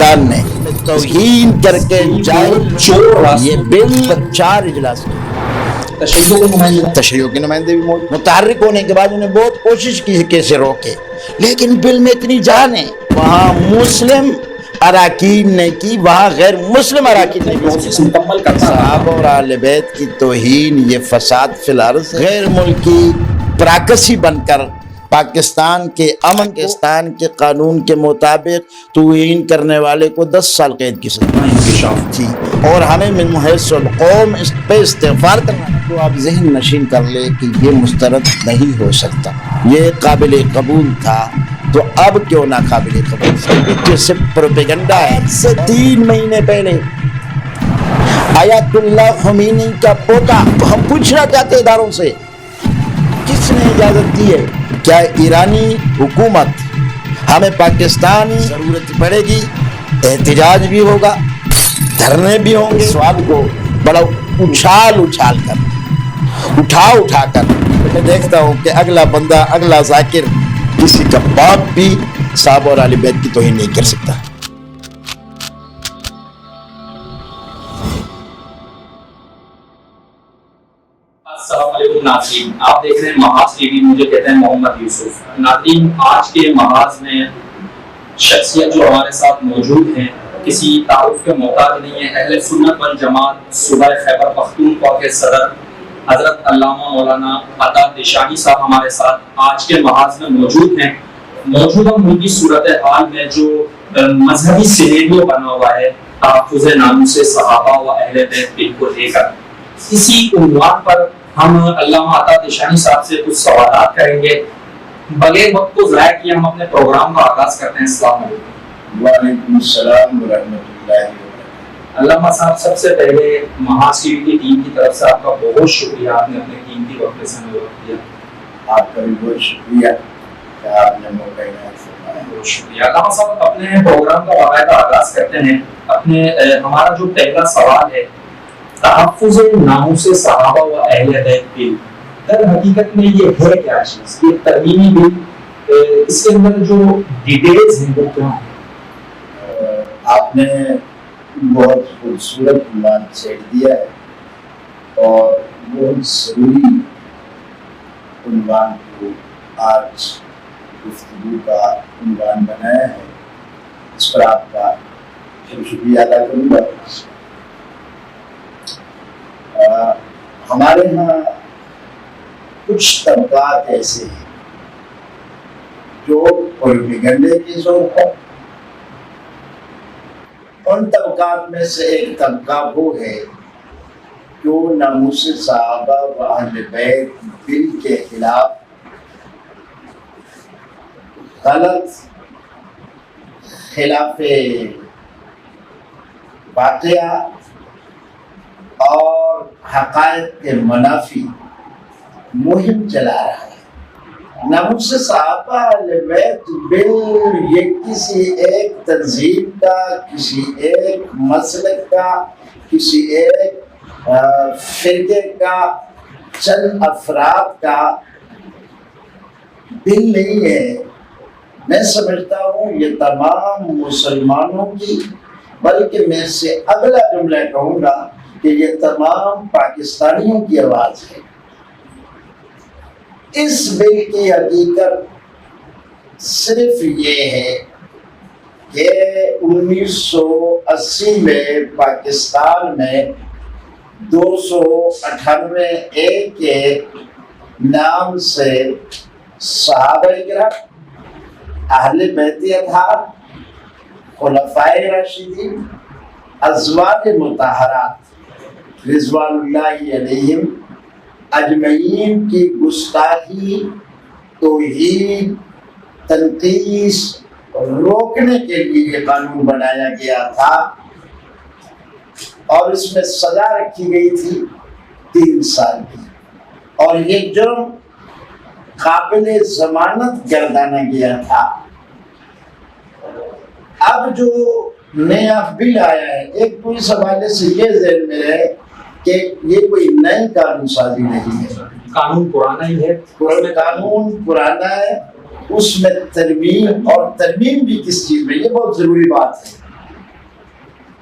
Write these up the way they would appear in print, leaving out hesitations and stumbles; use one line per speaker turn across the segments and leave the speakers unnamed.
پاکستان نے توہین کر کے جائے یہ بل 4 اجلاس تشیع کے نمائندے بھی موجود. متحرک ہونے کے بعد انہیں بہت کوشش کی ہے کیسے روکے, لیکن بل میں اتنی جان ہے. وہاں مسلم اراکین نے کی, وہاں غیر مسلم اراکین نے کی.
مکمل کرنا
صحابہ اور اہل بیت کی توہین, یہ فساد فی الارض, غیر ملکی پراکسی بن کر پاکستان کے امن پاکستان کے قانون کے مطابق توہین کرنے والے کو 10 سال قید کی سزا تھی, اور ہمیں من حیث القوم اس پہ استغفار کرنا. تو آپ ذہن نشین کر لے کہ یہ مسترد نہیں ہو سکتا, یہ قابل قبول تھا, تو اب کیوں نہ قابل قبول؟ جیسے پروپیگنڈا ہے. سے 3 مہینے پہلے آیت اللہ خمینی کا پوتا, ہم پوچھنا چاہتے اداروں سے کس نے اجازت دی ہے؟ کیا ایرانی حکومت ہمیں پاکستان ضرورت پڑے گی, احتجاج بھی ہوگا, دھرنے بھی ہوں گے, سوال کو بڑا اچھال کر اٹھا کر میں دیکھتا ہوں کہ اگلا بندہ, اگلا ذاکر کسی کا باپ بھی صحابہ اور اہل بیت کی توہین نہیں کر سکتا.
السلام علیکم ناظرین, آپ دیکھ رہے ہیں محاذ ٹی وی. مجھے کہتے ہیں محمد یوسف. ناظرین, آج کے محاذ میں شخصیت جو ہمارے ساتھ موجود ہیں کسی تعارف کے محتاج نہیں ہے. اہل سنت والجماعت صوبہ خیبر پختونخوا کے صدر حضرت علامہ مولانا عطا دشاہی صاحب ہمارے ساتھ آج کے محاذ میں موجود ہیں. موجودہ ملکی صورتحال میں جو مذہبی سینیریو بنا ہوا ہے تحفظ ناموس صحابہ و اہل بیت بل کو لے کر, اسی عنوان پر ہم علامہ عطا دشاہی صاحب سے کچھ سوالات کریں گے. بغیر وقت کو ضائع کیے ہم اپنے پروگرام کا آغاز کرتے ہیں. السلام علیکم.
وعلیکم السلام ورحمۃ اللہ وبرکاتہ.
علامہ صاحب, سب سے پہلے محاذ ٹی وی کی ٹیم کی طرف سے آپ کا بہت شکریہ, آپ نے اپنے قیمتی وقت سے ہمیں وقت دیا.
آپ کا بھی بہت شکریہ کہ آپ نے موقع عنایت فرمایا.
بہت شکریہ. علامہ صاحب, اپنے پروگرام کا باقاعدہ آغاز کرتے ہیں. ہمارا جو پہلا سوال ہے, تحفظ ناموس صحابہ و اہل بیت بل, در حقیقت میں یہ ہے کیا چیز؟ یہ ترمیمی بل, اس کے اندر جو ڈیٹیلز ہیں وہ کیا ہیں؟
آپ نے بہت خوبصورت عنوان چھیڑ دیا ہے اور بہت ضروری عنوان کو آج گفتگو کا عنوان بنایا ہے. اس پر آپ کا شکریہ ادا کروں گا. ہمارے ہاں کچھ طبقات ایسے ہیں جو پروپیگنڈے کی زور پر, ان طبقات میں سے ایک طبقہ وہ ہے جو ناموس صحابہ و اہل بیت بل کے خلاف غلط, خلاف واقعہ اور حقائق کے منافی مہم چلا رہا ہے. ناموس صحابہ اہل بیت بل یہ کسی ایک تنظیم کا, کسی ایک مسلک کا, کسی ایک فرقے کا, چند افراد کا بل نہیں ہے. میں سمجھتا ہوں یہ تمام مسلمانوں کی, بلکہ میں سے اگلا جملہ کہوں گا کہ یہ تمام پاکستانیوں کی آواز ہے. اس بل کی حقیقت صرف یہ ہے کہ 1980 میں پاکستان میں 298 کے نام سے صحابہ کرام, اہل بیت اطہار, خلفائے راشدین, ازواج مطہرات رضوان اللہ علیہم اجمعین کی گستاخی, توہین, تنقیص روکنے کے لیے یہ قانون بنایا گیا تھا, اور اس میں سزا رکھی گئی تھی 3 سال کی, اور یہ جرم قابل ضمانت گردانا گیا تھا. اب جو نیا بل آیا ہے, ایک تو اس حوالے سے یہ ذہن میں ہے کہ یہ کوئی نئی قانون سازی نہیں ہے,
قانون پرانا ہی ہے.
قانون پرانا ہے, اس میں ترمیم, اور ترمیم بھی کس چیز میں, یہ بہت ضروری بات ہے.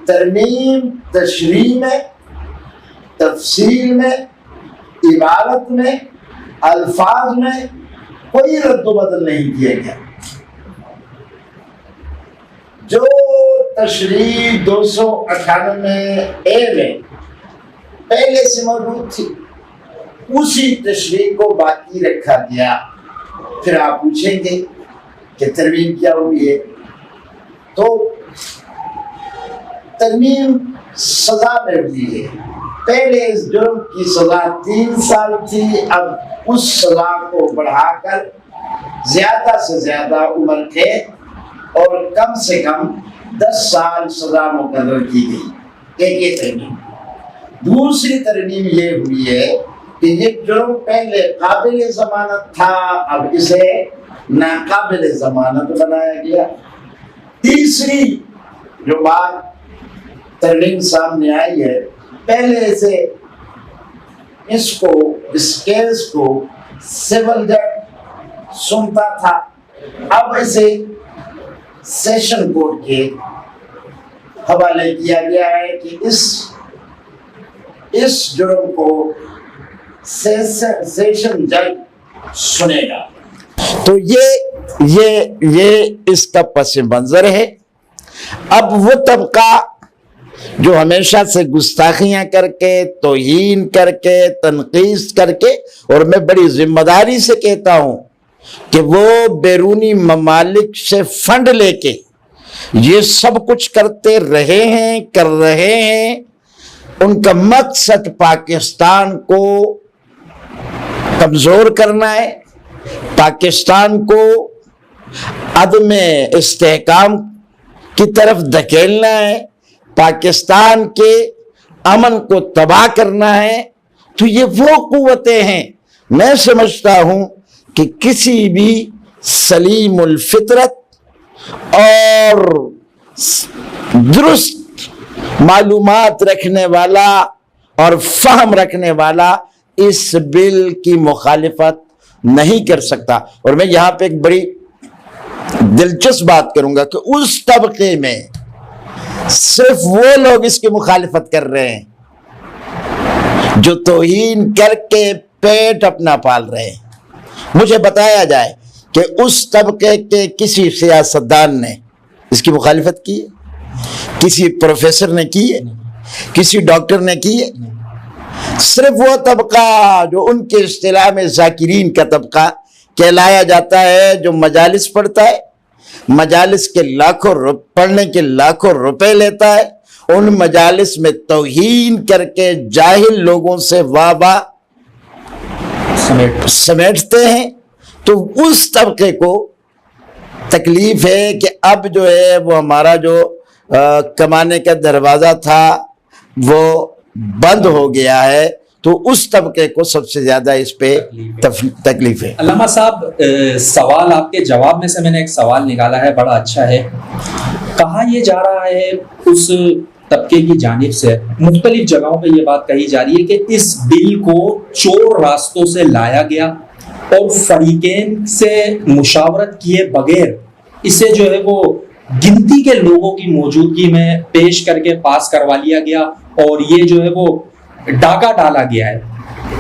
ترمیم تشریح میں، تفصیل میں، عبارت میں، الفاظ میں کوئی رد و بدل نہیں کیا گیا۔ جو تشریح 298A میں پہلے سے موجود تھی اسی تشریح کو باقی رکھا گیا۔ پھر آپ پوچھیں گے کہ ترمیم کیا ہوئی ہے، تو ترمیم سزا میں ہوئی ہے۔ پہلے اس جرم کی سزا 3 سال تھی، اب اس سزا کو بڑھا کر زیادہ سے زیادہ عمر قید اور کم سے کم 10 سال سزا مقرر کی گئی۔ ایک یہ ترمیم۔ دوسری ترمیم یہ ہوئی ہے کہ یہ جرم پہلے قابل ضمانت تھا، اب اسے ناقابل ضمانت بنایا گیا۔ تیسری جو بات ترمیم سامنے آئی ہے، پہلے سے اس کیس کو سول جج سنتا تھا، اب اسے سیشن کورٹ کے حوالے کیا گیا ہے کہ اس جرم کو سیشن جج سنے گا۔ تو یہ اس کا پس منظر ہے۔ اب وہ طبقہ جو ہمیشہ سے گستاخیاں کر کے، توہین کر کے، تنقید کر کے، اور میں بڑی ذمہ داری سے کہتا ہوں کہ وہ بیرونی ممالک سے فنڈ لے کے یہ سب کچھ کرتے رہے ہیں، کر رہے ہیں، ان کا مقصد پاکستان کو کمزور کرنا ہے، پاکستان کو عدم استحکام کی طرف دھکیلنا ہے، پاکستان کے امن کو تباہ کرنا ہے۔ تو یہ وہ قوتیں ہیں، میں سمجھتا ہوں کہ کسی بھی سلیم الفطرت اور درست معلومات رکھنے والا اور فہم رکھنے والا اس بل کی مخالفت نہیں کر سکتا۔ اور میں یہاں پہ ایک بڑی دلچسپ بات کروں گا کہ اس طبقے میں صرف وہ لوگ اس کی مخالفت کر رہے ہیں جو توہین کر کے پیٹ اپنا پال رہے ہیں۔ مجھے بتایا جائے کہ اس طبقے کے کسی سیاستدان نے اس کی مخالفت کی ہے، کسی پروفیسر نے کی ہے، کسی ڈاکٹر نے کی ہے۔ صرف وہ طبقہ جو ان کے اصطلاح میں ذاکرین کا طبقہ کہلایا جاتا ہے، جو مجالس پڑھتا ہے، مجالس کے پڑھنے کے لاکھوں روپے لیتا ہے، ان مجالس میں توہین کر کے جاہل لوگوں سے واہ سمیٹتے ہیں۔ تو اس طبقے کو تکلیف ہے کہ اب جو ہے وہ ہمارا جو کمانے کا دروازہ تھا وہ بند ہو گیا ہے، تو اس طبقے کو سب سے زیادہ اس پہ تکلیف ہے۔
علامہ صاحب، سوال آپ کے جواب میں سے میں نے ایک سوال نکالا ہے، بڑا اچھا ہے۔ کہا یہ جا رہا ہے اس طبقے کی جانب سے، مختلف جگہوں پہ یہ بات کہی جا رہی ہے کہ اس بل کو چور راستوں سے لایا گیا اور فریقین سے مشاورت کیے بغیر اسے جو ہے وہ گنتی کے لوگوں کی موجودگی میں پیش کر کے پاس کروا لیا گیا، اور یہ جو ہے وہ ڈاکہ ڈالا گیا ہے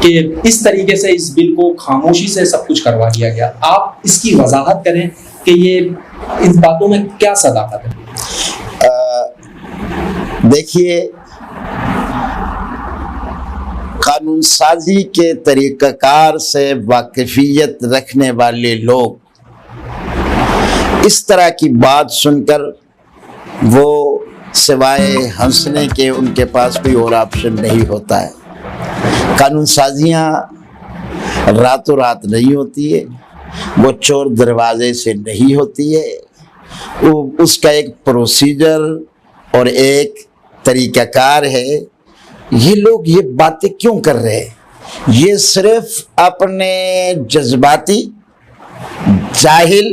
کہ اس طریقے سے اس بل کو خاموشی سے سب کچھ کروا دیا گیا۔ آپ اس کی وضاحت کریں کہ یہ ان باتوں میں کیا صداقت ہے؟
دیکھیے، قانون سازی کے طریقہ کار سے واقفیت رکھنے والے لوگ اس طرح کی بات سن کر وہ سوائے ہنسنے کے ان کے پاس کوئی اور آپشن نہیں ہوتا ہے۔ قانون سازیاں راتوں رات نہیں ہوتی ہے، وہ چور دروازے سے نہیں ہوتی ہے، اس کا ایک پروسیجر اور ایک طریقہ کار ہے۔ یہ لوگ یہ باتیں کیوں کر رہے ہیں؟ یہ صرف اپنے جذباتی، جاہل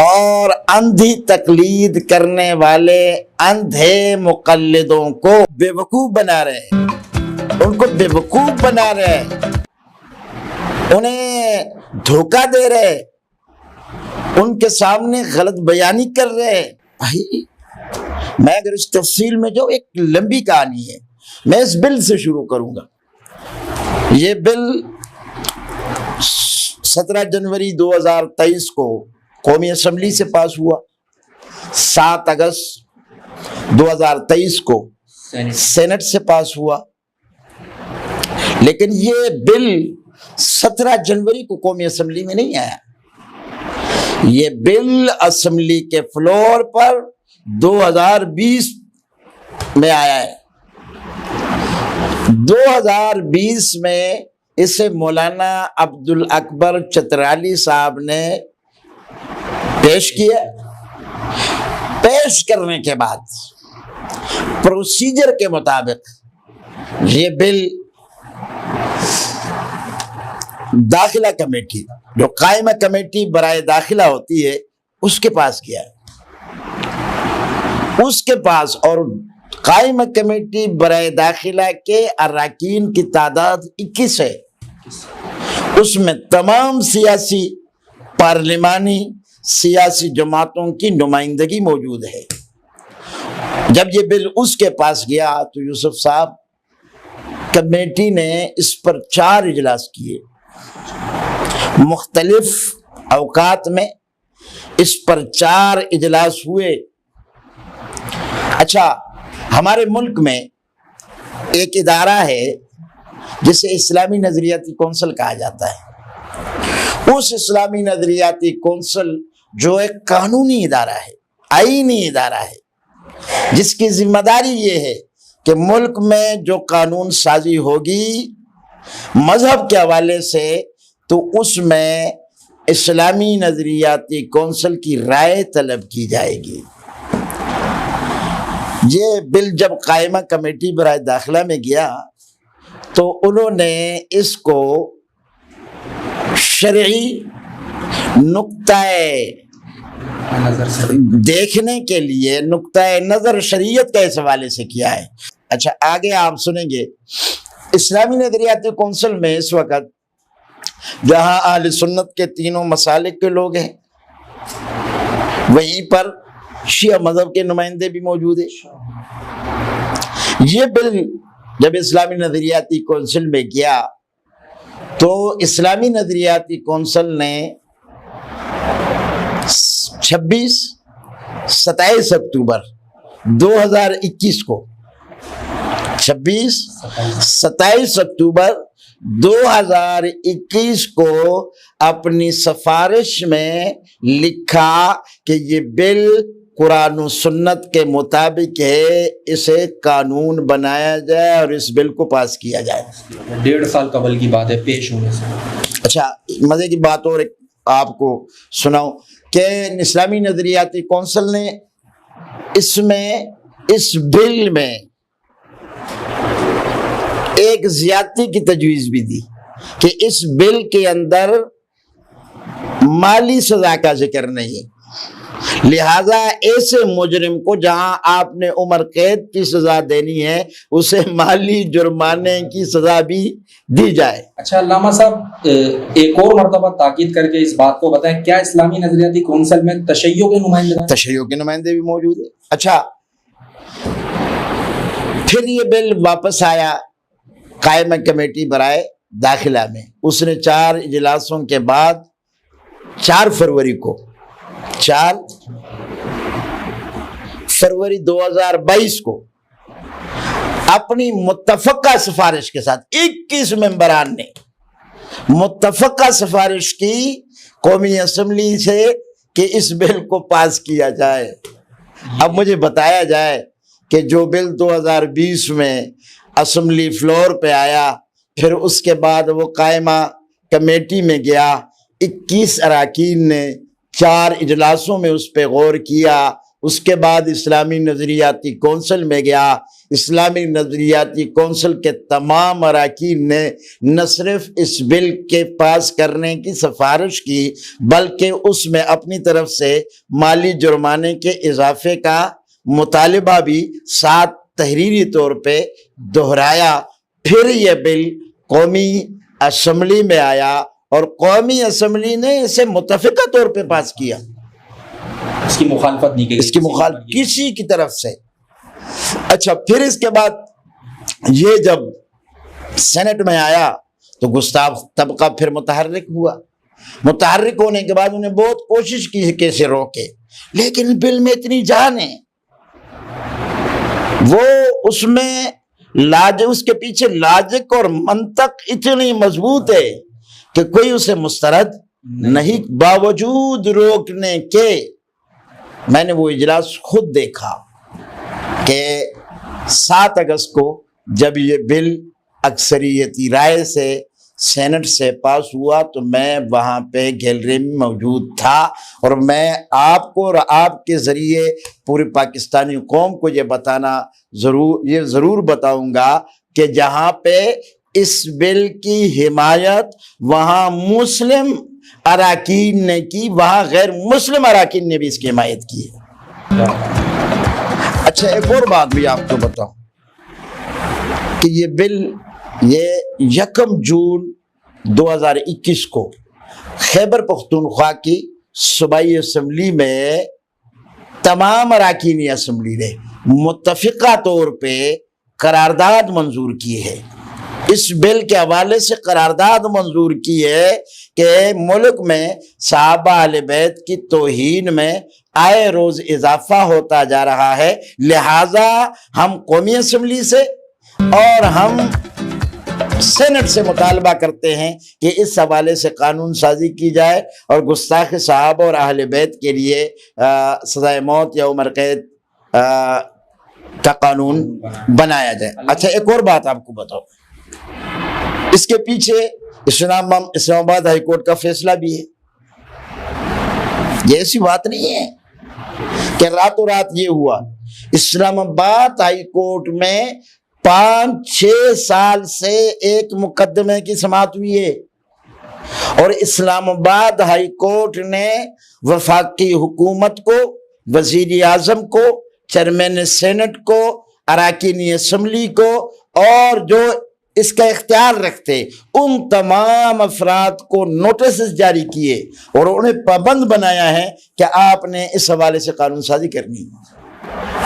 اور اندھی تقلید کرنے والے اندھے مقلدوں کو بیوقوف بنا رہے ہیں، ان کو بیوقوف بنا رہے ہیں، انہیں دھوکہ دے رہے ہیں، ان کے سامنے غلط بیانی کر رہے ہیں۔ بھائی میں اگر اس تفصیل میں جو ایک لمبی کہانی ہے، میں اس بل سے شروع کروں گا۔ یہ بل 17 جنوری 2023 کو قومی اسمبلی سے پاس ہوا، 7 اگست 2023 کو سینٹ سے پاس ہوا، لیکن یہ بل 17 جنوری کو قومی اسمبلی میں نہیں آیا۔ یہ بل اسمبلی کے فلور پر 2020 میں آیا ہے۔ 2020 میں اسے مولانا عبدالاکبر چترالی صاحب نے پیش کیا۔ پیش کرنے کے بعد پروسیجر کے مطابق یہ بل داخلہ کمیٹی، جو قائمہ کمیٹی برائے داخلہ ہوتی ہے، اس کے پاس گیا ہے، اس کے پاس، اور قائمہ کمیٹی برائے داخلہ کے اراکین کی تعداد 21 ہے۔ اس میں تمام سیاسی پارلیمانی سیاسی جماعتوں کی نمائندگی موجود ہے۔ جب یہ بل اس کے پاس گیا تو یوسف صاحب، کمیٹی نے اس پر 4 اجلاس کیے، مختلف اوقات میں اس پر 4 اجلاس ہوئے۔ اچھا، ہمارے ملک میں ایک ادارہ ہے جسے اسلامی نظریاتی کونسل کہا جاتا ہے۔ اس اسلامی نظریاتی کونسل جو ایک قانونی ادارہ ہے، آئینی ادارہ ہے، جس کی ذمہ داری یہ ہے کہ ملک میں جو قانون سازی ہوگی مذہب کے حوالے سے، تو اس میں اسلامی نظریاتی کونسل کی رائے طلب کی جائے گی۔ یہ بل جب قائمہ کمیٹی برائے داخلہ میں گیا تو انہوں نے اس کو شرعی نقطہ دیکھنے کے لیے، نقطہ نظر شریعت کے اس حوالے سے کیا ہے۔ اچھا، آگے آپ سنیں گے، اسلامی نظریاتی کونسل میں اس وقت جہاں اہل سنت کے تینوں مسالک کے لوگ ہیں، وہیں پر شیعہ مذہب کے نمائندے بھی موجود ہیں۔ یہ بل جب اسلامی نظریاتی کونسل میں گیا تو اسلامی نظریاتی کونسل نے 27 اکتوبر 2021 کو 27 اکتوبر 2021 کو اپنی سفارش میں لکھا کہ یہ بل قرآن و سنت کے مطابق ہے، اسے قانون بنایا جائے اور اس بل کو پاس کیا جائے۔
1.5 سال قبل کی بات ہے پیش ہونے سے۔
اچھا، مزے کی بات اور آپ کو سناؤں کہ اسلامی نظریاتی کونسل نے اس بل میں ایک زیادتی کی تجویز بھی دی کہ اس بل کے اندر مالی سزا کا ذکر نہیں ہے، لہذا ایسے مجرم کو جہاں آپ نے عمر قید کی سزا دینی ہے، اسے مالی جرمانے کی سزا بھی دی جائے۔
اچھا علامہ صاحب، ایک اور مرتبہ تاکید کر کے اس بات کو بتائیں، کیا اسلامی نظریاتی کونسل میں تشیع کے نمائندے ہیں؟
تشیع کے نمائندے بھی موجود ہیں۔ اچھا، پھر یہ بل واپس آیا قائمہ کمیٹی برائے داخلہ میں۔ اس نے 4 اجلاسوں کے بعد 4 فروری 2022 کو اپنی متفقہ سفارش کے ساتھ 21 ممبران نے متفقہ سفارش کی قومی اسمبلی سے کہ اس بل کو پاس کیا جائے۔ اب مجھے بتایا جائے کہ جو بل 2020 میں اسمبلی فلور پہ آیا، پھر اس کے بعد وہ قائمہ کمیٹی میں گیا، 21 اراکین نے 4 اجلاسوں میں اس پہ غور کیا، اس کے بعد اسلامی نظریاتی کونسل میں گیا، اسلامی نظریاتی کونسل کے تمام اراکین نے نہ صرف اس بل کے پاس کرنے کی سفارش کی بلکہ اس میں اپنی طرف سے مالی جرمانے کے اضافے کا مطالبہ بھی ساتھ تحریری طور پہ دہرایا۔ پھر یہ بل قومی اسمبلی میں آیا اور قومی اسمبلی نے اسے متفقہ طور پہ پاس کیا۔
اس کی مخالفت نہیں کی،
اس کی مخالفت کسی کی طرف سے اچھا پھر اس کے بعد یہ جب سینٹ میں آیا تو گستاخ طبقہ پھر متحرک ہوا. متحرک ہونے کے بعد انہیں بہت کوشش کی کیسے روکے، لیکن بل میں اتنی جان ہے، وہ اس میں اس کے پیچھے لاجک اور منطق اتنی مضبوط ہے کہ کوئی اسے مسترد نہیں. باوجود روکنے کے میں نے وہ اجلاس خود دیکھا کہ 7 اگست کو جب یہ بل اکثریتی رائے سے سینٹ سے پاس ہوا تو میں وہاں پہ گیلری میں موجود تھا، اور میں آپ کو اور آپ کے ذریعے پوری پاکستانی قوم کو یہ ضرور بتاؤں گا کہ جہاں پہ اس بل کی حمایت وہاں مسلم اراکین نے کی، وہاں غیر مسلم اراکین نے بھی اس کی حمایت کی ہے. اچھا ایک اور بات بھی آپ کو بتاؤں کہ یہ بل یہ 1 جون 2021 کو خیبر پختونخوا کی صوبائی اسمبلی میں تمام اراکینی اسمبلی نے متفقہ طور پہ قرارداد منظور کی ہے. اس بل کے حوالے سے قرارداد منظور کی ہے کہ ملک میں صحابہ اہل بیت کی توہین میں آئے روز اضافہ ہوتا جا رہا ہے، لہٰذا ہم قومی اسمبلی سے اور ہم سینٹ سے مطالبہ کرتے ہیں کہ اس حوالے سے قانون سازی کی جائے اور گستاخ صحابہ اور اہل بیت کے لیے سزائے موت یا عمر قید کا قانون بنایا جائے. اچھا ایک اور بات آپ کو بتاؤ، اس کے پیچھے اسلام آباد ہائی کورٹ کا فیصلہ بھی ہے. یہ ایسی بات نہیں ہے کہ راتوں رات یہ ہوا. اسلام آباد ہائی کورٹ میں 5-6 سال سے ایک مقدمے کی سماعت ہوئی ہے، اور اسلام آباد ہائی کورٹ نے وفاقی حکومت کو، وزیر اعظم کو، چیئرمین سینٹ کو، اراکین اسمبلی کو اور جو اس کا اختیار رکھتے ان تمام افراد کو نوٹسز جاری کیے اور انہیں پابند بنایا ہے کہ آپ نے اس حوالے سے قانون سازی کرنی ہے.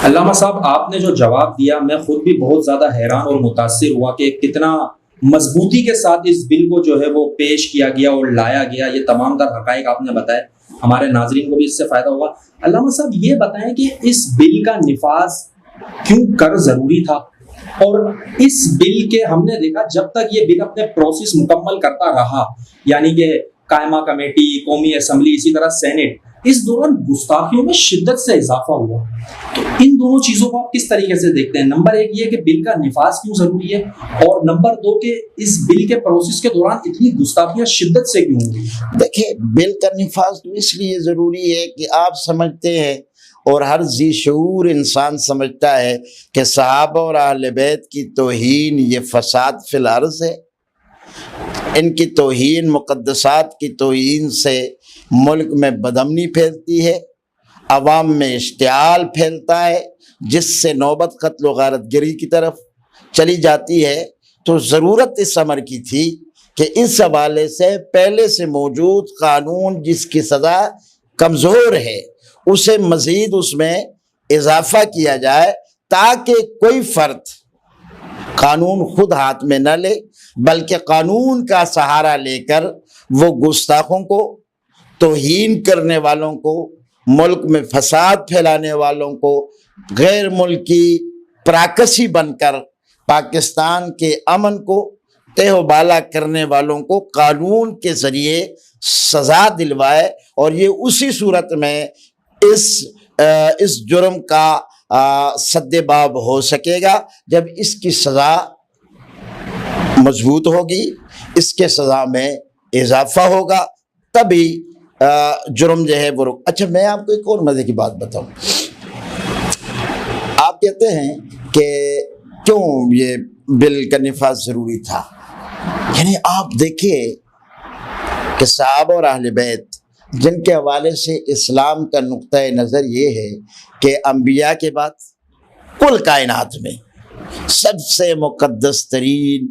علامہ صاحب آپ نے جو جواب دیا میں خود بھی بہت زیادہ حیران اور متاثر ہوا کہ کتنا مضبوطی کے ساتھ اس بل کو جو ہے وہ پیش کیا گیا اور لایا گیا. یہ تمام تر حقائق آپ نے بتائے، ہمارے ناظرین کو بھی اس سے فائدہ ہوگا. علامہ صاحب یہ بتائیں کہ اس بل کا نفاذ کیوں کر ضروری تھا، اور اس بل کے ہم نے دیکھا جب تک یہ بل اپنے پروسیس مکمل کرتا رہا، یعنی کہ قائمہ کمیٹی، قومی اسمبلی، اسی طرح سینٹ، اس دوران گستاخیوں میں شدت سے اضافہ ہوا. تو ان دونوں چیزوں کو آپ کس طریقے سے دیکھتے ہیں؟ نمبر 1 یہ کہ بل کا نفاذ کیوں ضروری ہے، اور نمبر 2 کہ اس بل کے پروسیس کے دوران اتنی گستاخیاں شدت سے کیوں ہوئی؟
دیکھیں بل کا نفاذ تو اس لیے ضروری ہے کہ آپ سمجھتے ہیں اور ہر ذی شعور انسان سمجھتا ہے کہ صحابہ اور اہل بیت کی توہین یہ فساد فی الارض ہے. ان کی توہین، مقدسات کی توہین سے ملک میں بدامنی پھیلتی ہے، عوام میں اشتعال پھیلتا ہے، جس سے نوبت قتل و غارت گری کی طرف چلی جاتی ہے. تو ضرورت اس امر کی تھی کہ اس حوالے سے پہلے سے موجود قانون جس کی سزا کمزور ہے اسے مزید اس میں اضافہ کیا جائے، تاکہ کوئی فرد قانون خود ہاتھ میں نہ لے بلکہ قانون کا سہارا لے کر وہ گستاخوں کو، توہین کرنے والوں کو، ملک میں فساد پھیلانے والوں کو، غیر ملکی پراکسی بن کر پاکستان کے امن کو تہ و بالا کرنے والوں کو قانون کے ذریعے سزا دلوائے. اور یہ اسی صورت میں اس جرم کا سد باب ہو سکے گا جب اس کی سزا مضبوط ہوگی، اس کے سزا میں اضافہ ہوگا، تبھی جرم جو ہے وہ رک. اچھا میں آپ کو ایک اور مزے کی بات بتاؤں. آپ کہتے ہیں کہ کیوں یہ بل کا نفاذ ضروری تھا، یعنی آپ دیکھیے کہ صحابہ اور اہل بیت جن کے حوالے سے اسلام کا نقطہ نظر یہ ہے کہ انبیاء کے بعد کل کائنات میں سب سے مقدس ترین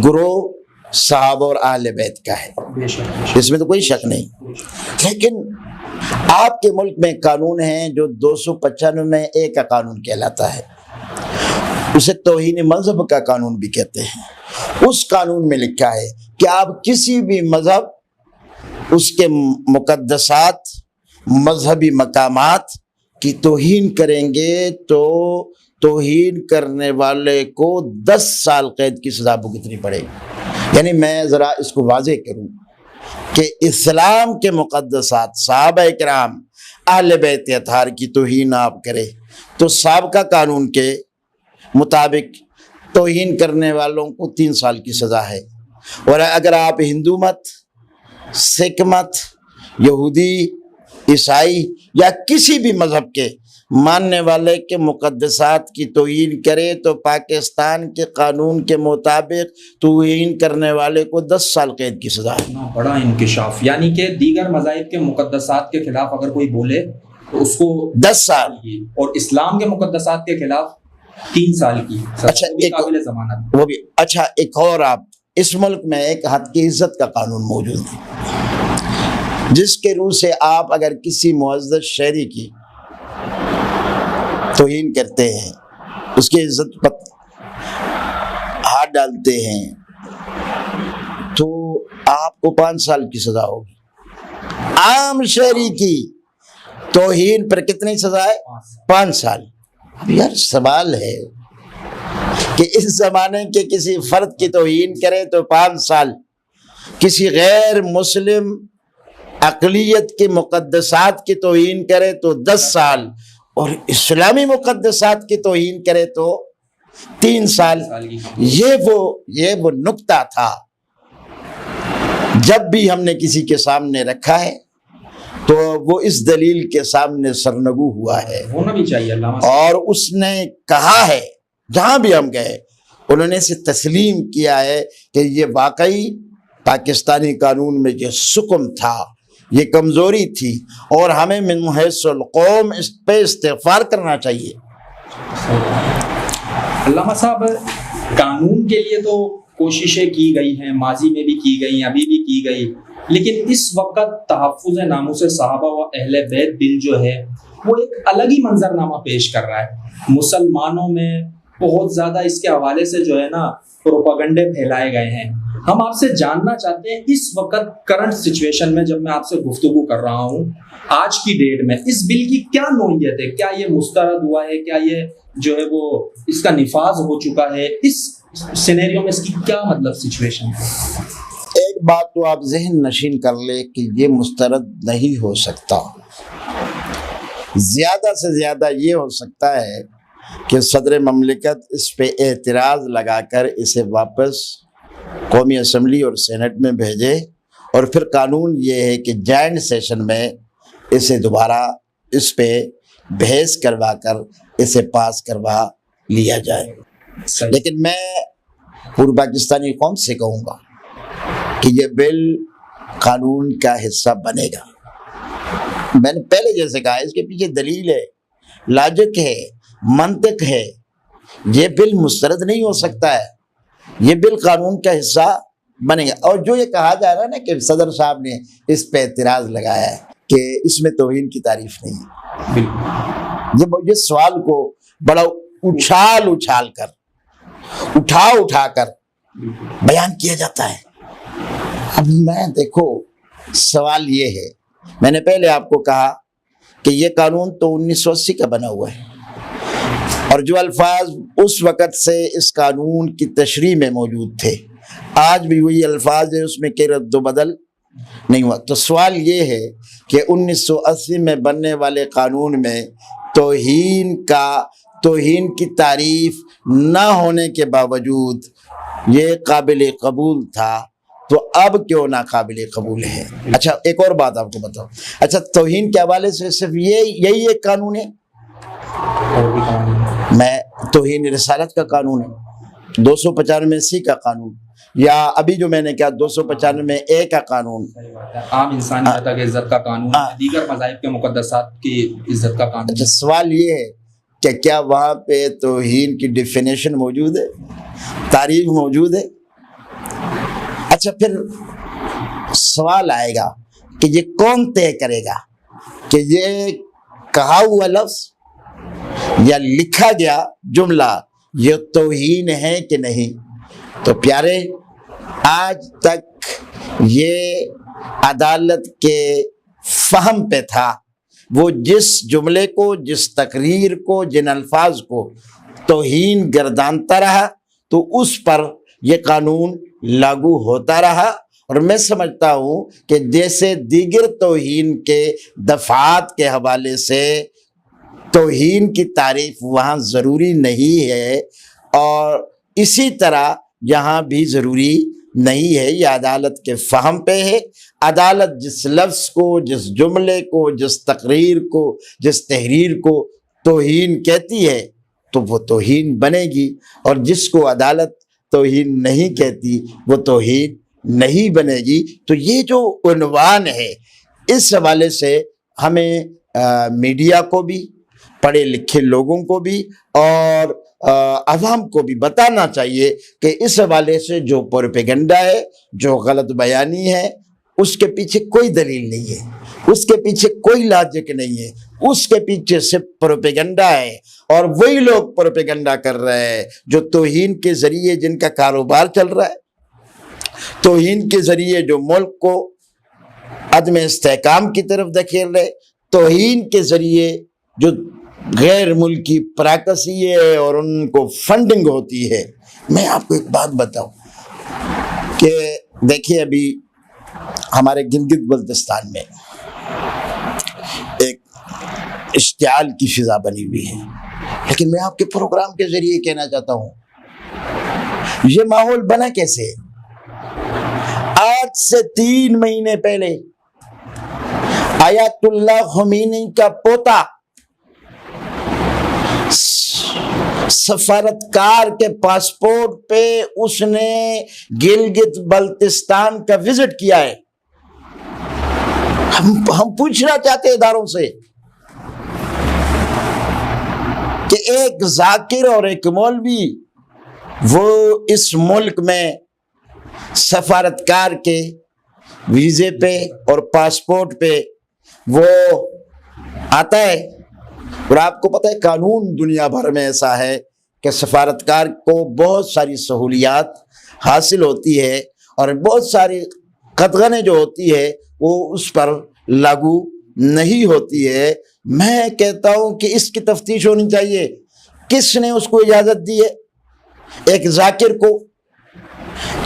گروہ صحابہ اور اہل بیت کا ہے، اس میں تو کوئی شک نہیں. لیکن آپ کے ملک میں قانون ہیں جو 295 میں ایک کا قانون کہلاتا ہے. اسے توہین مذہب کا قانون بھی کہتے ہیں۔ اس قانون میں لکھا ہے کہ آپ کسی بھی مذہب، اس کے مقدسات، مذہبی مقامات کی توہین کریں گے تو توہین کرنے والے کو 10 سال قید کی سزا بھگتنی پڑے گی۔ یعنی میں ذرا اس کو واضح کروں کہ اسلام کے مقدسات، صحابہ کرام، اہل بیت اطہار کی توہین آپ کرے تو سابقہ قانون کے مطابق توہین کرنے والوں کو 3 سال کی سزا ہے، اور اگر آپ ہندو مت، سکھ مت، یہودی، عیسائی یا کسی بھی مذہب کے ماننے والے کے مقدسات کی توہین کرے تو پاکستان کے قانون کے مطابق توہین کرنے والے کو 10 سال قید کی سزا ہے۔
بڑا انکشاف، یعنی کہ دیگر مذاہب کے مقدسات کے خلاف اگر کوئی بولے تو اس کو
10 سال،
اور اسلام کے مقدسات کے خلاف 3 سال کی
اچھا
قابل ضمانت۔
وہ بھی اچھا، ایک اور، آپ اس ملک میں ایک حد کی عزت کا قانون موجود ہے، جس کے روح سے آپ اگر کسی معزز شہری کی توہین کرتے ہیں، اس کی عزت پر ہاتھ ڈالتے ہیں تو آپ کو 5 سال کی سزا ہوگی۔ عام شہری کی توہین پر کتنی سزا ہے؟ 5 سال۔ اب یار سوال ہے کہ اس زمانے کے کسی فرد کی توہین کرے تو 5 سال، کسی غیر مسلم اقلیت کے مقدسات کی توہین کرے تو 10 سال، اور اسلامی مقدسات کی توہین کرے تو 3 سال۔ یہ وہ نکتہ تھا جب بھی ہم نے کسی کے سامنے رکھا ہے تو وہ اس دلیل کے سامنے سرنگو ہوا ہے،
ہونا بھی چاہیے علامہ،
اور اس نے کہا ہے، جہاں بھی ہم گئے انہوں نے اسے تسلیم کیا ہے کہ یہ واقعی پاکستانی قانون میں یہ سکم تھا، یہ کمزوری تھی، اور ہمیں من حیث القوم اس پہ استغفار کرنا چاہیے۔
علامہ صاحب، قانون کے لیے تو کوششیں کی گئی ہیں، ماضی میں بھی کی گئی، ابھی بھی کی گئی، لیکن اس وقت تحفظ ناموس صحابہ و اہل بیت بل جو ہے وہ ایک الگ ہی منظرنامہ پیش کر رہا ہے۔ مسلمانوں میں بہت زیادہ اس کے حوالے سے جو ہے نا پروپیگنڈے پھیلائے گئے ہیں۔ ہم آپ سے جاننا چاہتے ہیں اس وقت کرنٹ سچویشن میں جب میں آپ سے گفتگو کر رہا ہوں، آج کی ڈیٹ میں اس بل کی کیا نوعیت ہے؟ کیا یہ مسترد ہوا ہے؟ کیا یہ جو ہے وہ اس کا نفاذ ہو چکا ہے؟ اس سینیریو میں اس کی کیا مطلب سچویشن ہے؟
ایک بات تو آپ ذہن نشین کر لے کہ یہ مسترد نہیں ہو سکتا، زیادہ سے زیادہ یہ ہو سکتا ہے کہ صدر مملکت اس پہ اعتراض لگا کر اسے واپس قومی اسمبلی اور سینٹ میں بھیجے، اور پھر قانون یہ ہے کہ جوائنٹ سیشن میں اسے دوبارہ اس پہ بحث کروا کر اسے پاس کروا لیا جائے۔ لیکن میں پورے پاکستانی قوم سے کہوں گا کہ یہ بل قانون کا حصہ بنے گا۔ میں نے پہلے جیسے کہا، اس کے پیچھے دلیل ہے، لاجک ہے، منطق ہے۔ یہ بل مسترد نہیں ہو سکتا ہے، یہ بل قانون کا حصہ بنے گا۔ اور جو یہ کہا جا رہا ہے نا کہ صدر صاحب نے اس پہ اعتراض لگایا ہے کہ اس میں توہین کی تعریف نہیں ہے، یہ سوال کو بڑا اچھال کر، اٹھا کر بیان کیا جاتا ہے۔ اب میں دیکھو، سوال یہ ہے، میں نے پہلے آپ کو کہا کہ یہ قانون تو 1980 کا بنا ہوا ہے، اور جو الفاظ اس وقت سے اس قانون کی تشریح میں موجود تھے آج بھی وہی الفاظ ہیں، اس میں کوئی رد و بدل نہیں ہوا۔ تو سوال یہ ہے کہ 1980 میں بننے والے قانون میں توہین کی تعریف نہ ہونے کے باوجود یہ قابل قبول تھا، تو اب کیوں نا قابل قبول ہے؟ اچھا ایک اور بات آپ کو بتاؤں، اچھا توہین کے حوالے سے صرف یہی ایک قانون ہے؟ میں توہین رسالت کا قانون ہے، 295 کا قانون، یا ابھی جو میں نے کہا 295 کا قانون،
عام انسانیت کی عزت کا قانون، دیگر مذاہب کے مقدسات کی عزت کا قانون۔
اچھا سوال یہ ہے کہ کیا وہاں پہ توہین کی ڈیفینیشن موجود ہے، تعریف موجود ہے؟ اچھا پھر سوال آئے گا کہ یہ کون طے کرے گا کہ یہ کہا ہوا لفظ یا لکھا گیا جملہ یہ توہین ہے کہ نہیں؟ تو پیارے، آج تک یہ عدالت کے فہم پہ تھا، وہ جس جملے کو، جس تقریر کو، جن الفاظ کو توہین گردانتا رہا تو اس پر یہ قانون لاگو ہوتا رہا۔ اور میں سمجھتا ہوں کہ جیسے دیگر توہین کے دفعات کے حوالے سے توہین کی تعریف وہاں ضروری نہیں ہے، اور اسی طرح یہاں بھی ضروری نہیں ہے، یہ عدالت کے فہم پہ ہے۔ عدالت جس لفظ کو، جس جملے کو، جس تقریر کو، جس تحریر کو توہین کہتی ہے تو وہ توہین بنے گی، اور جس کو عدالت توہین نہیں کہتی وہ توہین نہیں بنے گی۔ تو یہ جو عنوان ہے، اس حوالے سے ہمیں میڈیا کو بھی، پڑھے لکھے لوگوں کو بھی اور عوام کو بھی بتانا چاہیے کہ اس حوالے سے جو پروپیگنڈا ہے، جو غلط بیانی ہے، اس کے پیچھے کوئی دلیل نہیں ہے، اس کے پیچھے کوئی لاجک نہیں ہے، اس کے پیچھے صرف پروپیگنڈا ہے، اور وہی لوگ پروپیگنڈا کر رہے ہیں جو توہین کے ذریعے جن کا کاروبار چل رہا ہے، توہین کے ذریعے جو ملک کو عدم استحکام کی طرف دھکیل رہے، توہین کے ذریعے جو غیر ملکی پراکسی ہے اور ان کو فنڈنگ ہوتی ہے۔ میں آپ کو ایک بات بتاؤں کہ دیکھیے، ابھی ہمارے گلگت بلتستان میں ایک اشتعال کی فضا بنی ہوئی ہے، لیکن میں آپ کے پروگرام کے ذریعے کہنا چاہتا ہوں یہ ماحول بنا کیسے؟ آج سے 3 مہینے پہلے آیت اللہ خمینی کا پوتا سفارتکار کے پاسپورٹ پہ اس نے گلگت بلتستان کا وزٹ کیا ہے۔ ہم پوچھنا چاہتے ہیں اداروں سے کہ ایک ذاکر اور ایک مولوی وہ اس ملک میں سفارتکار کے ویزے پہ اور پاسپورٹ پہ وہ آتا ہے، اور آپ کو پتہ ہے قانون دنیا بھر میں ایسا ہے کہ سفارتکار کو بہت ساری سہولیات حاصل ہوتی ہے، اور بہت ساری قدغنیں جو ہوتی ہے وہ اس پر لاگو نہیں ہوتی ہے۔ میں کہتا ہوں کہ اس کی تفتیش ہونی چاہیے، کس نے اس کو اجازت دی ہے؟ ایک ذاکر کو،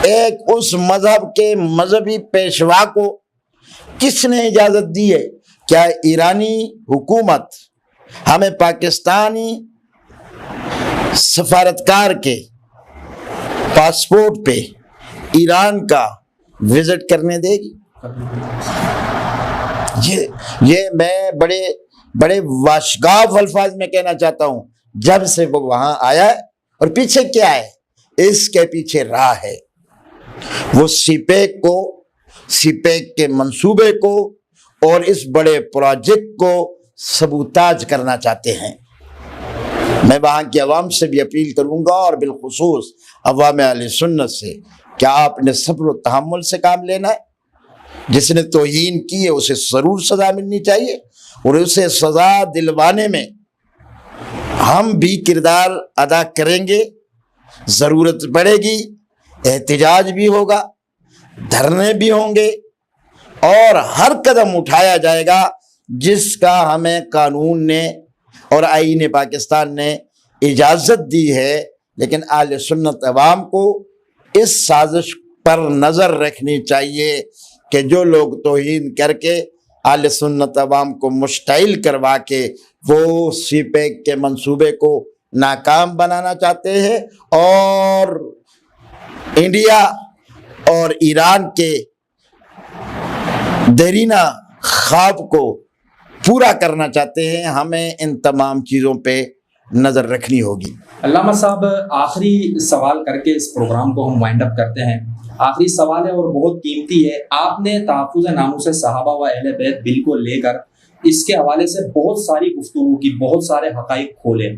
ایک اس مذہب کے مذہبی پیشوا کو کس نے اجازت دی ہے؟ کیا ایرانی حکومت ہمیں پاکستانی سفارتکار کے پاسپورٹ پہ ایران کا وزٹ کرنے دے گی؟ یہ میں بڑے واشگاف الفاظ میں کہنا چاہتا ہوں، جب سے وہ وہاں آیا ہے، اور پیچھے کیا ہے؟ اس کے پیچھے راہ ہے، وہ سی پیک کے منصوبے کو اور اس بڑے پروجیکٹ کو سبوتاج کرنا چاہتے ہیں۔ میں وہاں کی عوام سے بھی اپیل کروں گا، اور بالخصوص عوام اہل سنت سے، کیا آپ نے صبر و تحمل سے کام لینا ہے؟ جس نے توہین کی ہے اسے ضرور سزا ملنی چاہیے، اور اسے سزا دلوانے میں ہم بھی کردار ادا کریں گے۔ ضرورت پڑے گی احتجاج بھی ہوگا، دھرنے بھی ہوں گے، اور ہر قدم اٹھایا جائے گا جس کا ہمیں قانون نے اور آئین پاکستان نے اجازت دی ہے۔ لیکن اہل سنت عوام کو اس سازش پر نظر رکھنی چاہیے کہ جو لوگ توہین کر کے اہل سنت عوام کو مشتعل کروا کے وہ سی پیک کے منصوبے کو ناکام بنانا چاہتے ہیں، اور انڈیا اور ایران کے دیرینہ خواب کو پورا کرنا چاہتے ہیں، ہمیں ان تمام چیزوں پہ نظر رکھنی ہوگی۔
علامہ صاحب، آخری سوال کر کے اس پروگرام کو ہم وائنڈ اپ کرتے ہیں۔ آخری سوال ہے اور بہت قیمتی ہے۔ آپ نے تحفظ ناموس صحابہ و اہل بیت بل کو لے کر اس کے حوالے سے بہت ساری گفتگو کی، بہت سارے حقائق کھولے۔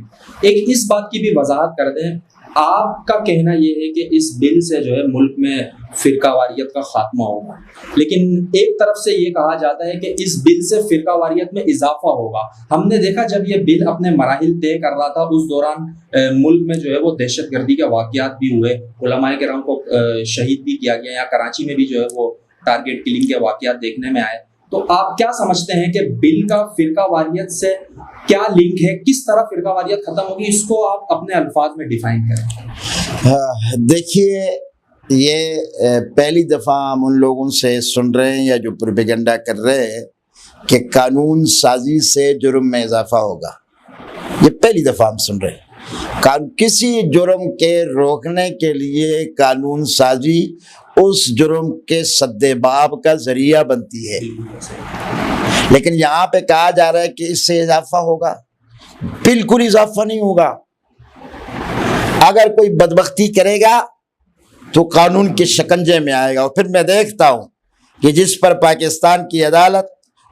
ایک اس بات کی بھی وضاحت کر دیں، آپ کا کہنا یہ ہے کہ اس بل سے جو ہے ملک میں فرقہ واریت کا خاتمہ ہوگا، لیکن ایک طرف سے یہ کہا جاتا ہے کہ اس بل سے فرقہ واریت میں اضافہ ہوگا۔ ہم نے دیکھا جب یہ بل اپنے مراحل طے کر رہا تھا اس دوران ملک میں جو ہے وہ دہشت گردی کے واقعات بھی ہوئے، علماء کرام کو شہید بھی کیا گیا، یا کراچی میں بھی جو ہے وہ ٹارگیٹ کلنگ کے واقعات دیکھنے میں آئے۔ تو آپ کیا سمجھتے ہیں کہ بل کا فرقہ واریت سے کیا لنک ہے، کس طرح فرقہ واریت ختم ہوگی؟ اس کو آپ اپنے الفاظ میں ڈیفائن کریں۔
دیکھیے، یہ پہلی دفعہ ہم ان لوگوں سے سن رہے ہیں یا جو پروپیگنڈا کر رہے ہیں کہ قانون سازی سے جرم میں اضافہ ہوگا، یہ پہلی دفعہ ہم سن رہے ہیں۔ کسی جرم کے روکنے کے لیے قانون سازی اس جرم کے سد باب کا ذریعہ بنتی ہے، لیکن یہاں پہ کہا جا رہا ہے کہ اس سے اضافہ ہوگا۔ بالکل اضافہ نہیں ہوگا۔ اگر کوئی بدبختی کرے گا تو قانون کے شکنجے میں آئے گا۔ اور پھر میں دیکھتا ہوں کہ جس پر پاکستان کی عدالت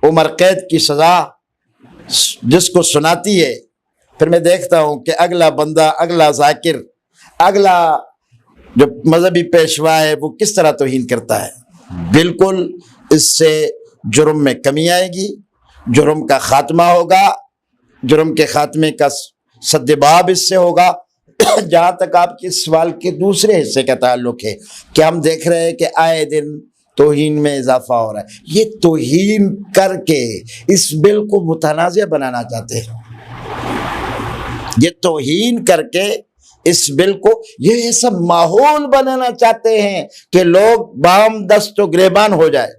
عمر قید کی سزا جس کو سناتی ہے، پھر میں دیکھتا ہوں کہ اگلا بندہ، اگلا ذاکر، اگلا جو مذہبی پیشوا ہے وہ کس طرح توہین کرتا ہے۔ بالکل اس سے جرم میں کمی آئے گی، جرم کا خاتمہ ہوگا، جرم کے خاتمے کا سد باب اس سے ہوگا۔ جہاں تک آپ کے سوال کے دوسرے حصے کا تعلق ہے کہ ہم دیکھ رہے ہیں کہ آئے دن توہین میں اضافہ ہو رہا ہے، یہ توہین کر کے اس بل کو متنازع بنانا چاہتے ہیں۔ یہ توہین کر کے اس بل کو یہ ایسا ماحول بنانا چاہتے ہیں کہ لوگ بام دست و گریبان ہو جائے۔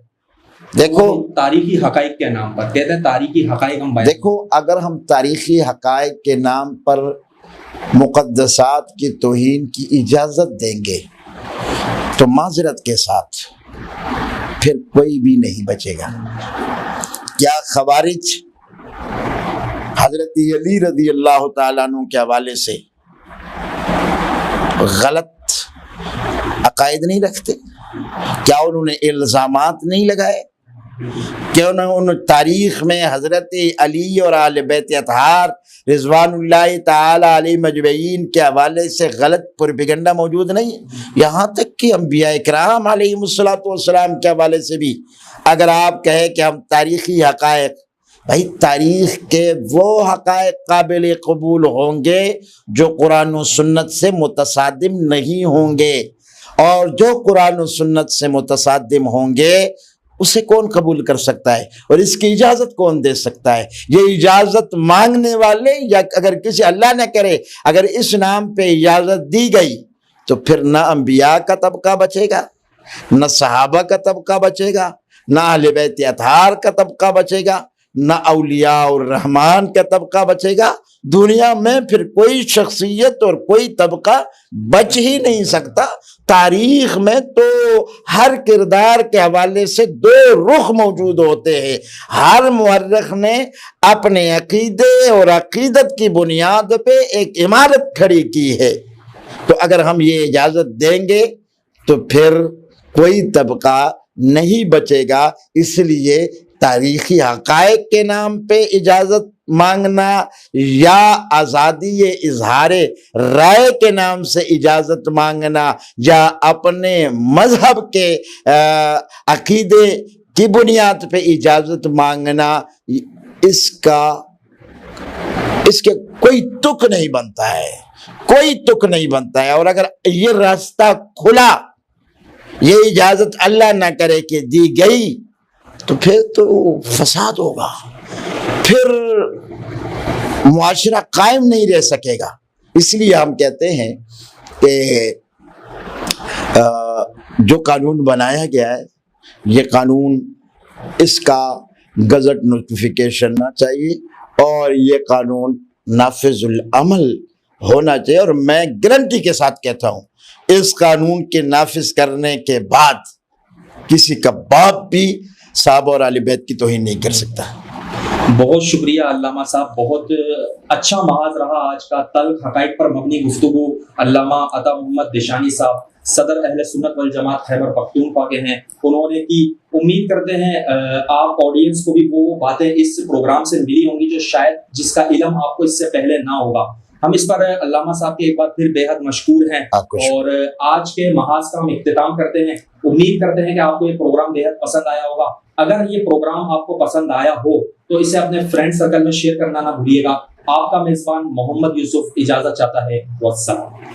دیکھو،
تاریخی حقائق کے نام پر کہتے ہیں تاریخی حقائق ہم بیان۔
دیکھو، اگر ہم تاریخی حقائق کے نام پر مقدسات کی توہین کی اجازت دیں گے تو معذرت کے ساتھ پھر کوئی بھی نہیں بچے گا۔ کیا خوارج حضرت علی رضی اللہ تعالیٰ عنہ کے حوالے سے غلط عقائد نہیں رکھتے؟ کیا انہوں نے الزامات نہیں لگائے؟ کیا انہوں نے تاریخ میں حضرت علی اور اہل بیت اطہار رضوان اللہ تعالی علیہ مجمعین کے حوالے سے غلط پروپیگنڈا موجود نہیں؟ یہاں تک کہ انبیاء اکرام علیہ السلام کے حوالے سے بھی اگر آپ کہیں کہ ہم تاریخی حقائق، بھائی تاریخ کے وہ حقائق قابل قبول ہوں گے جو قرآن و سنت سے متصادم نہیں ہوں گے، اور جو قرآن و سنت سے متصادم ہوں گے اسے کون قبول کر سکتا ہے، اور اس کی اجازت کون دے سکتا ہے؟ یہ اجازت مانگنے والے، یا اگر کسی اللہ نہ کرے اگر اس نام پہ اجازت دی گئی تو پھر نہ انبیاء کا طبقہ بچے گا، نہ صحابہ کا طبقہ بچے گا، نہ اہل بیت اطہار کا طبقہ بچے گا، نہ اولیاء الرحمن کا طبقہ بچے گا۔ دنیا میں پھر کوئی شخصیت اور کوئی طبقہ بچ ہی نہیں سکتا۔ تاریخ میں تو ہر کردار کے حوالے سے دو رخ موجود ہوتے ہیں۔ ہر مورخ نے اپنے عقیدے اور عقیدت کی بنیاد پہ ایک عمارت کھڑی کی ہے، تو اگر ہم یہ اجازت دیں گے تو پھر کوئی طبقہ نہیں بچے گا۔ اس لیے تاریخی حقائق کے نام پہ اجازت مانگنا یا آزادی اظہار رائے کے نام سے اجازت مانگنا یا اپنے مذہب کے عقیدے کی بنیاد پہ اجازت مانگنا، اس کے کوئی تک نہیں بنتا ہے، کوئی تک نہیں بنتا ہے۔ اور اگر یہ راستہ کھلا، یہ اجازت اللہ نہ کرے کہ دی گئی، تو پھر تو فساد ہوگا، پھر معاشرہ قائم نہیں رہ سکے گا۔ اس لیے ہم کہتے ہیں کہ جو قانون بنایا گیا ہے، یہ قانون، اس کا گزٹ نوٹیفیکیشن نہ چاہیے اور یہ قانون نافذ العمل ہونا چاہیے۔ اور میں گارنٹی کے ساتھ کہتا ہوں، اس قانون کے نافذ کرنے کے بعد کسی کا باپ بھی صحابہ اور اہل بیت کی توہین نہیں کر سکتا۔
بہت شکریہ علامہ صاحب، بہت اچھا محاذ رہا آج کا تلخ حقائق پر مبنی گفتگو۔ علامہ عطا محمد دیشانی صاحب صدر اہل سنت والجماعت خیبر پختونخوا کے ہیں، انہوں نے کی، امید کرتے ہیں آپ آڈینس کو بھی وہ باتیں اس پروگرام سے ملی ہوں گی جو شاید جس کا علم آپ کو اس سے پہلے نہ ہوگا۔ ہم اس پر علامہ صاحب کے ایک بار پھر بے حد مشکور ہیں، اور آج کے محاذ کا ہم اختتام کرتے ہیں۔ امید کرتے ہیں کہ آپ کو یہ پروگرام بے حد پسند آیا ہوگا۔ اگر یہ پروگرام آپ کو پسند آیا ہو تو اسے اپنے فرینڈ سرکل میں شیئر کرنا نہ بھولیے گا۔ آپ کا میزبان محمد یوسف اجازت چاہتا ہے، والسلام۔